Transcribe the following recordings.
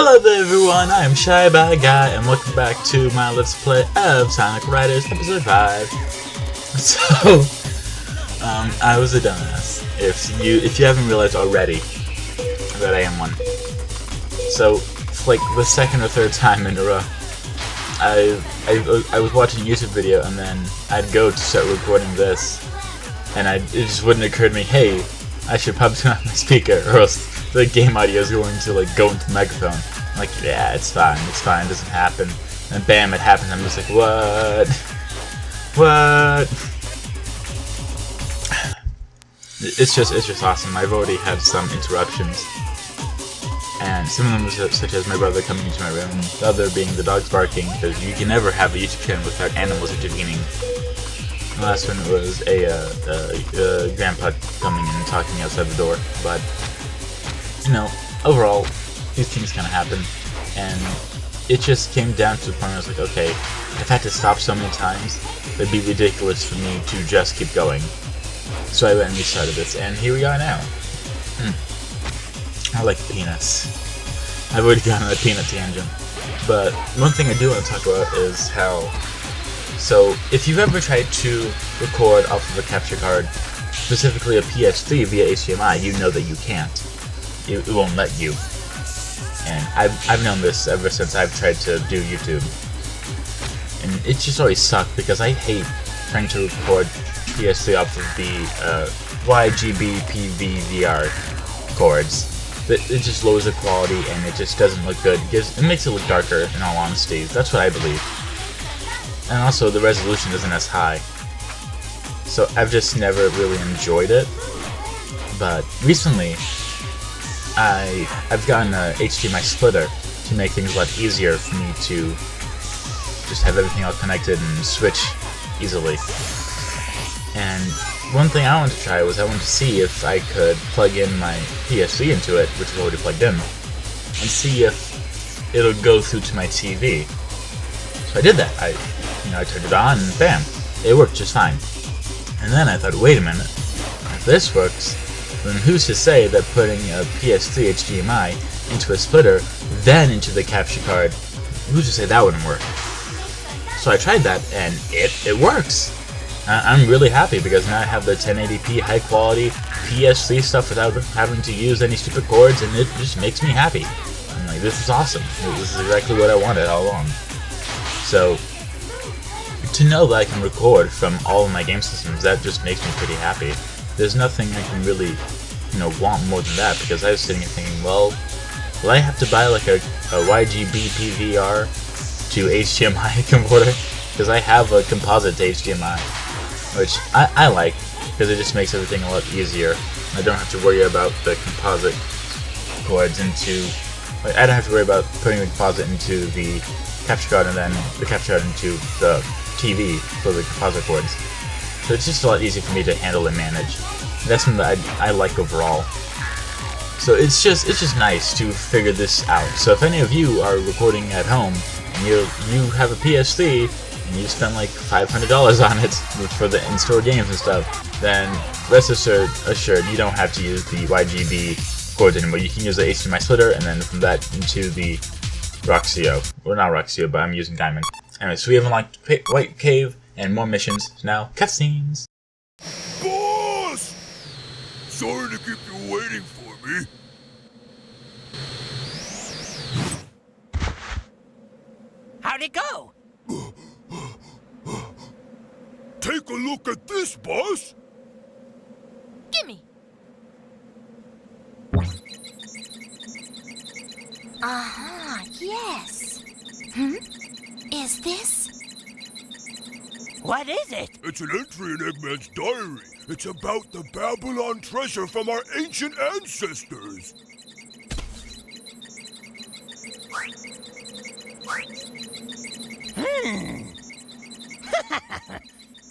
Hello there everyone, I am Shy Bad Guy, and welcome back to my Let's Play of Sonic Riders Episode 5. So, I was a dumbass, if you haven't realized already that I am one. So, for like the second or third time in a row, I was watching a YouTube video, and then I'd go to start recording this, and it just wouldn't occur to me, hey, I should probably turn on my speaker, or else the game audio is going to like go into the microphone. I'm like, yeah, it's fine, it doesn't happen. And bam, it happens. I'm just like, what? It's just awesome. I've already had some interruptions, and some of them was such as my brother coming into my room, the other being the dogs barking, because you can never have a YouTube channel without animals intervening. The last one was a grandpa coming in and talking outside the door, but you know, overall, these things kind of happen, and it just came down to the point where I was like, okay, I've had to stop so many times, it'd be ridiculous for me to just keep going. So I went and restarted this, and here we are now. I like peanuts. I've already gone on a peanut tangent, but one thing I do want to talk about is how, so if you've ever tried to record off of a capture card, specifically a PS3 via HDMI, you know that you can't. It won't let you. And I've known this ever since I've tried to do YouTube. And it just always sucked because I hate trying to record PS3 off of the YGB PVVR cords. It just lowers the quality and it just doesn't look good. It makes it look darker, in all honesty. That's what I believe. And also the resolution isn't as high. So I've just never really enjoyed it. But recently, I've gotten a HDMI splitter to make things a lot easier for me to just have everything all connected and switch easily. And one thing I wanted to try was I wanted to see if I could plug in my PS3 into it, which is already plugged in, and see if it'll go through to my TV. So I did that. I turned it on and bam, it worked just fine. And then I thought, wait a minute, if this works, then who's to say that putting a PS3 HDMI into a splitter, then into the capture card, who's to say that wouldn't work? So I tried that, and it works. I'm really happy because now I have the 1080p high quality PS3 stuff without having to use any stupid cords, and it just makes me happy. I'm like, this is awesome. This is exactly what I wanted all along. So, to know that I can record from all of my game systems, that just makes me pretty happy. There's nothing I can really, want more than that, because I was sitting here thinking, well, will I have to buy like a YGB PVR to HDMI converter? Because I have a composite to HDMI, which I like, because it just makes everything a lot easier. I don't have to worry about the composite cords I don't have to worry about putting the composite into the capture card and then the capture card into the TV for the composite cords. So it's just a lot easier for me to handle and manage. That's something that I like overall. So it's just nice to figure this out. So if any of you are recording at home and you have a PS3 and you spend like $500 on it for the in-store games and stuff, then rest assured you don't have to use the YGB cords anymore. You can use the HDMI splitter and then from that into the Roxio. Well, not Roxio, but I'm using Diamond. Anyway, so we have unlocked White Cave and more missions. Now, cutscenes. Boss! Sorry to keep you waiting for me. How'd it go? Take a look at this, boss. Gimme. Aha, yes. Is this? What is it? It's an entry in Eggman's diary. It's about the Babylon treasure from our ancient ancestors.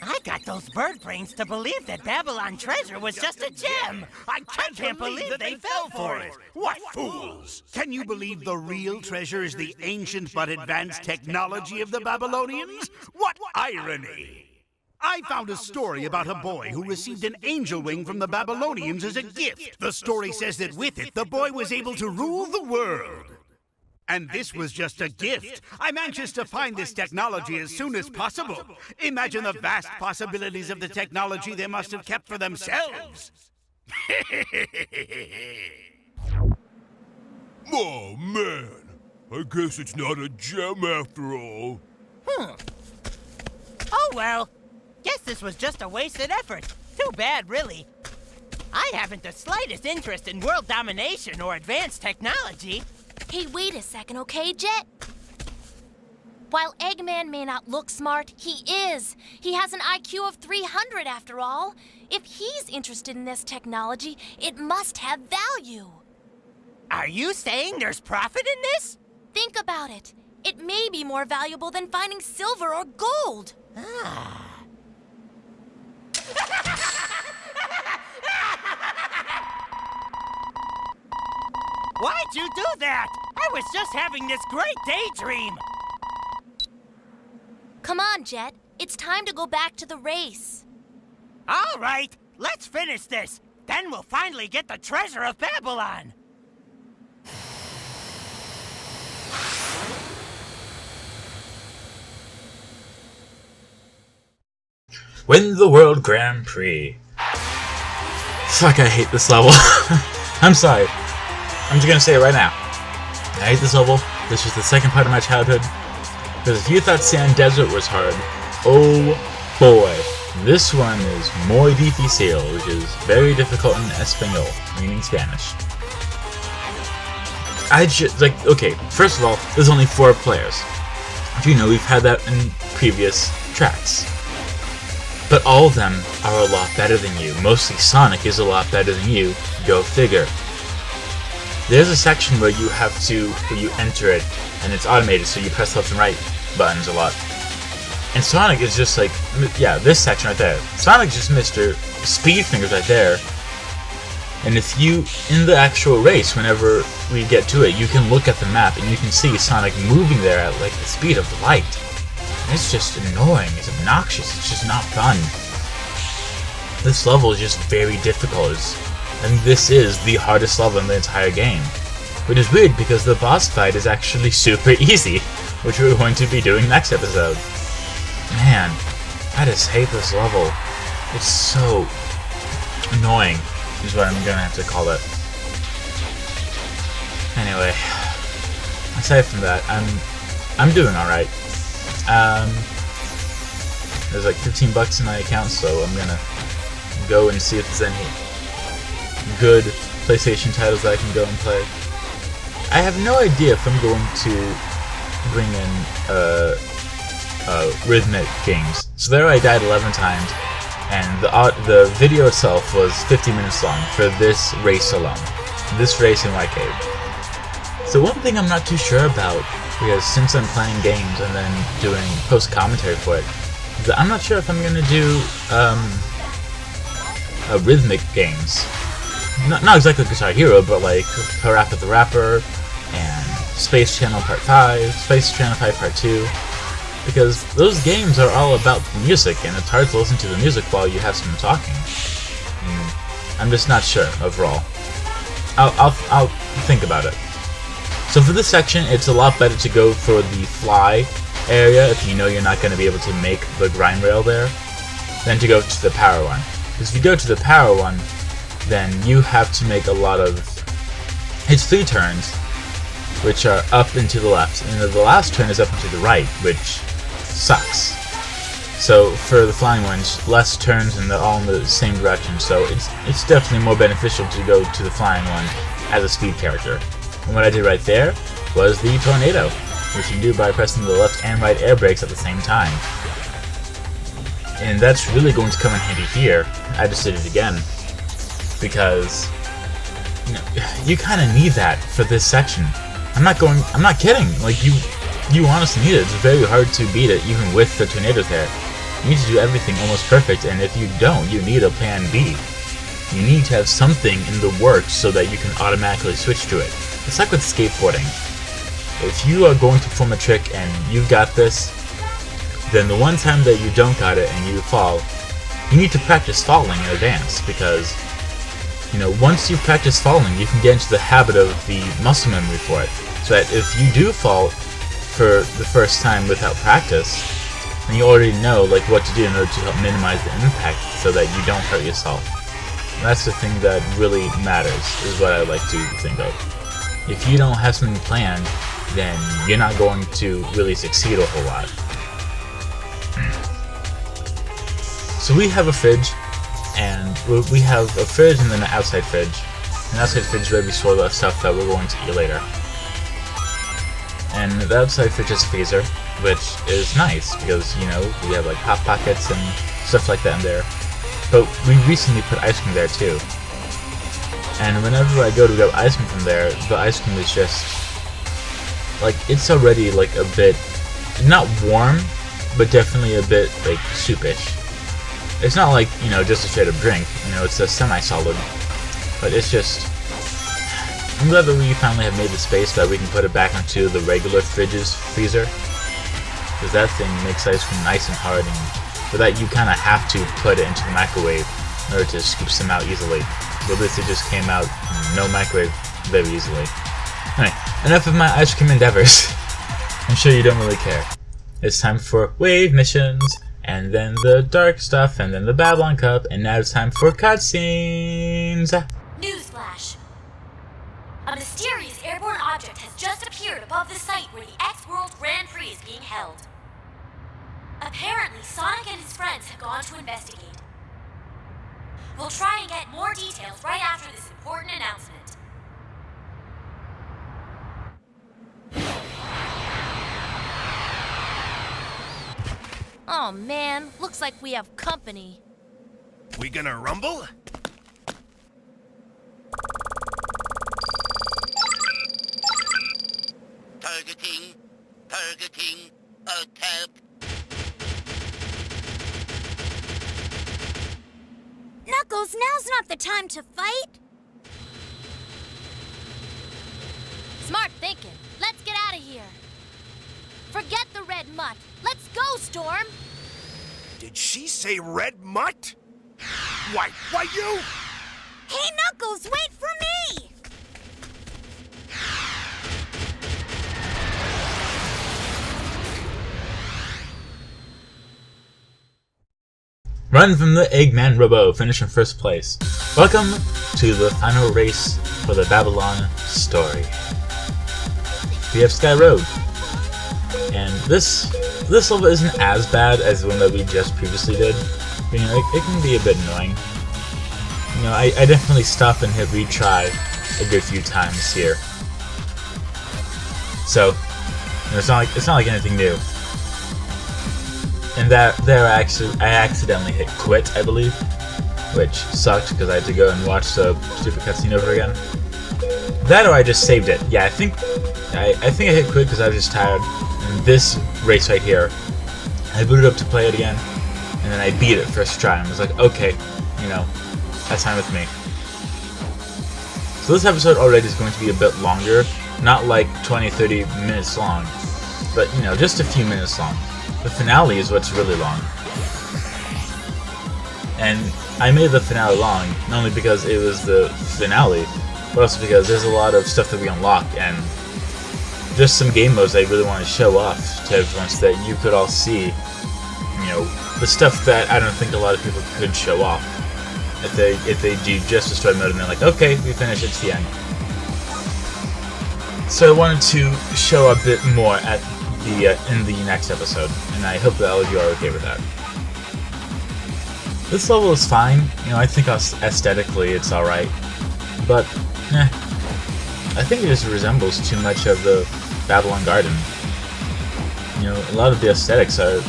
I got those bird brains to believe that Babylon treasure was just a gem. I can't believe that they fell for it. What fools! Can you believe the real treasure is the ancient but advanced technology of the Babylonians? What irony! I found a story about a boy who received an angel wing from the Babylonians as a gift. The story says that with it, the boy was able to rule the world. And this was just a gift. I'm anxious to find this technology as soon as possible. Imagine the vast possibilities of the technology they must have kept for themselves. Oh, man. I guess it's not a gem after all. Oh well. Guess this was just a wasted effort. Too bad, really. I haven't the slightest interest in world domination or advanced technology. Hey, wait a second, okay, Jet? While Eggman may not look smart, he is. He has an IQ of 300 after all. If he's interested in this technology, it must have value. Are you saying there's profit in this? Think about it. It may be more valuable than finding silver or gold. Why'd you do that? I was just having this great daydream. Come on, Jet. It's time to go back to the race. All right, let's finish this. Then we'll finally get the treasure of Babylon. Win the World Grand Prix. Fuck, I hate this level. I'm sorry. I'm just gonna say it right now. I hate this level. This was the second part of my childhood. Because if you thought Sand Desert was hard, oh boy. This one is muy difícil, which is very difficult in Espanol, meaning Spanish. Okay, first of all, there's only 4 players. You know, we've had that in previous tracks. But all of them are a lot better than you. Mostly Sonic is a lot better than you. Go figure. There's a section where you enter it, and it's automated, so you press left and right buttons a lot. And Sonic is just like, yeah, this section right there. Sonic's just Mr. Speed Fingers right there. And if you, in the actual race, whenever we get to it, you can look at the map and you can see Sonic moving there at like the speed of light. And it's just annoying, it's obnoxious, it's just not fun. This level is just very difficult, and this is the hardest level in the entire game. Which is weird because the boss fight is actually super easy, which we're going to be doing next episode. Man, I just hate this level. It's so annoying, is what I'm gonna have to call it. Anyway, aside from that, I'm doing alright. There's like 15 bucks in my account, so I'm gonna go and see if there's any good PlayStation titles that I can go and play. I have no idea if I'm going to bring in rhythmic games. So there I died 11 times, and the video itself was 50 minutes long for this race alone. This race in White Cave. So one thing I'm not too sure about, because since I'm playing games and then doing post-commentary for it, is that I'm not sure if I'm going to do rhythmic games. Not exactly Guitar Hero, but like Parappa the Rapper, and Space Channel Part 5, Space Channel 5 Part 2, because those games are all about the music, and it's hard to listen to the music while you have someone talking. I'm just not sure overall. I'll think about it. So for this section, it's a lot better to go for the fly area if you know you're not going to be able to make the grind rail there, than to go to the power one. Because if you go to the power one, then you have to make a lot of... It's 3 turns, which are up and to the left, and the last turn is up and to the right, which sucks. So for the flying ones, less turns and they're all in the same direction, so it's definitely more beneficial to go to the flying one as a speed character. And what I did right there was the tornado, which you can do by pressing the left and right air brakes at the same time. And that's really going to come in handy here. I just did it again, because you kind of need that for this section. I'm not kidding. Like you honestly need it. It's very hard to beat it even with the tornadoes there. You need to do everything almost perfect, and if you don't, you need a plan B. You need to have something in the works so that you can automatically switch to it. It's like with skateboarding. If you are going to perform a trick and you've got this, then the one time that you don't got it and you fall, you need to practice falling in advance, because you know, once you practice falling, you can get into the habit of the muscle memory for it. So that if you do fall for the first time without practice, then you already know like what to do in order to help minimize the impact so that you don't hurt yourself. And that's the thing that really matters, is what I like to think of. If you don't have something planned, then you're not going to really succeed a whole lot. So we have a fridge, and we have a fridge and then an outside fridge. An outside fridge where we store the stuff that we're going to eat later. And the outside fridge is a freezer, which is nice because, you know, we have like Hot Pockets and stuff like that in there. But we recently put ice cream there too. And whenever I go to grab ice cream from there, the ice cream is just like, it's already like a bit, not warm, but definitely a bit like soupish. It's not like, you know, just a straight up drink, you know, it's a semi-solid. But it's just, I'm glad that we finally have made the space that we can put it back into the regular fridge's freezer. Because that thing makes ice cream nice and hard, and for that you kind of have to put it into the microwave in order to scoop some out easily. But this, it just came out no microwave very easily. Anyway, enough of my ice cream endeavors. I'm sure you don't really care. It's time for wave missions, and then the dark stuff, and then the Babylon Cup, and now it's time for cutscenes. Newsflash. A mysterious airborne object has just appeared above the site where the X-World Grand Prix is being held. Apparently, Sonic and his friends have gone to investigate. We'll try and get more details right after this important announcement. Oh man, looks like we have company. We gonna rumble? Targeting, tap. Knuckles, now's not the time to fight. Smart thinking. Let's get out of here. Forget the red mutt. Let's go, Storm. Did she say red mutt? Why you? Hey, Knuckles, wait for me! Run from the Eggman Robo, finish in first place. Welcome to the final race for the Babylon story. We have Sky Road. And this level isn't as bad as the one that we just previously did. But, you know, it can be a bit annoying. You know, I definitely stop and hit retry a good few times here. So, you know, it's not like anything new. And there I accidentally hit quit, I believe, which sucked because I had to go and watch the stupid cutscene over again. That or I just saved it. Yeah, I think I hit quit because I was just tired. And this race right here, I booted up to play it again, and then I beat it first try. And I was like, okay, you know, that's fine with me. So this episode already is going to be a bit longer, not like 20-30 minutes long, but you know, just a few minutes long. The finale is what's really long. And I made the finale long, not only because it was the finale, but also because there's a lot of stuff that we unlock, and just some game modes I really want to show off to everyone so that you could all see, you know, the stuff that I don't think a lot of people could show off. If they do just the story mode and they're like, okay, we finished, it's the end. So I wanted to show a bit more at in the next episode, and I hope that all of you are okay with that. This level is fine, you know, I think aesthetically it's alright, but I think it just resembles too much of the Babylon Garden. You know, a lot of the aesthetics are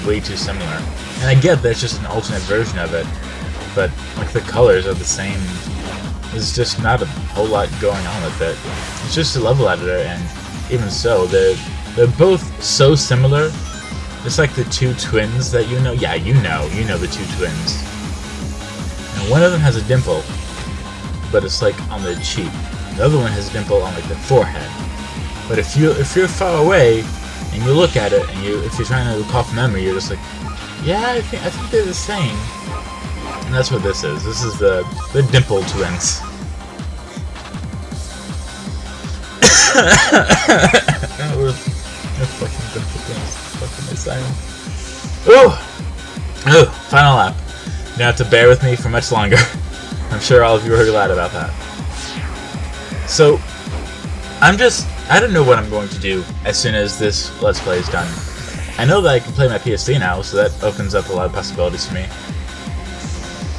way too similar, and I get that it's just an alternate version of it, but like the colors are the same. There's just not a whole lot going on with it. It's just a level editor, and even so, they're both so similar. It's like the two twins that you know. Yeah, you know the two twins. And one of them has a dimple, but it's like on the cheek. The other one has a dimple on like the forehead. But if you're far away and you look at it, and if you're trying to recall from memory, you're just like, yeah, I think they're the same. And that's what this is. This is the Dimple Twins. We're fucking Dimple Twins. What am I saying? Ooh! Final lap. You don't have to bear with me for much longer. I'm sure all of you are glad about that. So, I don't know what I'm going to do as soon as this Let's Play is done. I know that I can play my PS3 now, so that opens up a lot of possibilities for me.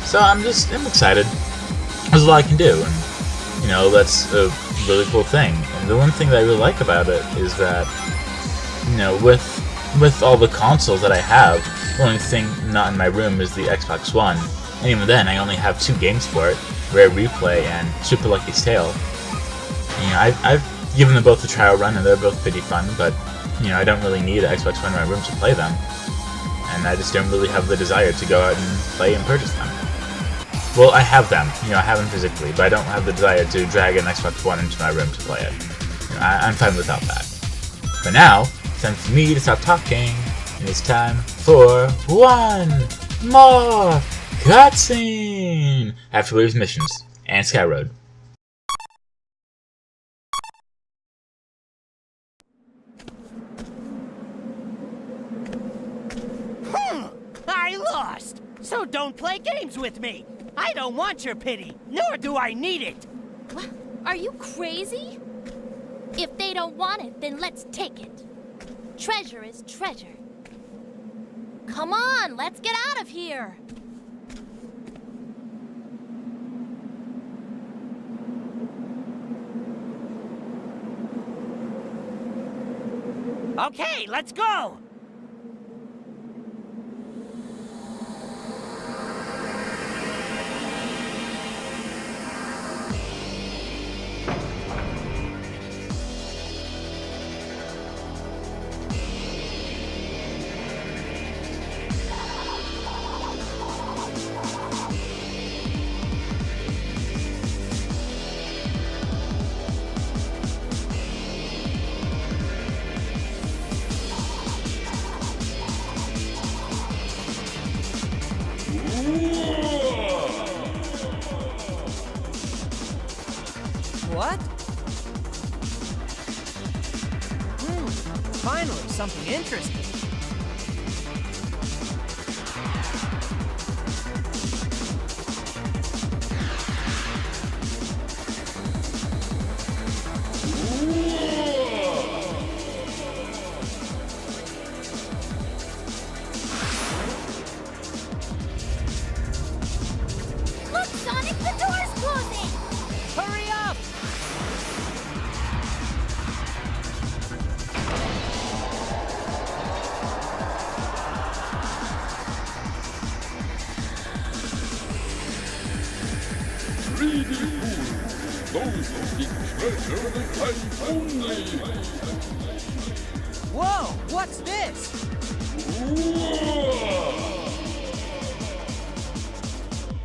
So I'm excited. There's a lot I can do, and, you know, that's a really cool thing. And the one thing that I really like about it is that, you know, with all the consoles that I have, the only thing not in my room is the Xbox One. And even then, I only have 2 games for it, Rare Replay and Super Lucky's Tale. You know, I've given them both a trial run, and they're both pretty fun, but, you know, I don't really need an Xbox One in my room to play them. And I just don't really have the desire to go out and play and purchase them. Well, I have them. You know, I have them physically, but I don't have the desire to drag an Xbox One into my room to play it. You know, I'm fine without that. But now, it's time for me to stop talking, and it's time for one more cutscene after Wave's missions and Sky Road. I lost! So don't play games with me! I don't want your pity, nor do I need it! What? Are you crazy? If they don't want it, then let's take it. Treasure is treasure. Come on, let's get out of here. Okay, let's go! What? Finally, something interesting. Look, Sonic, the door's closing! Hurry up! Really cool. Those who seek treasure will find only. Whoa, what's this?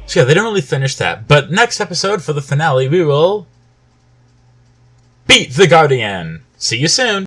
So yeah, they don't really finish that, but next episode for the finale we will beat the Guardian. See you soon!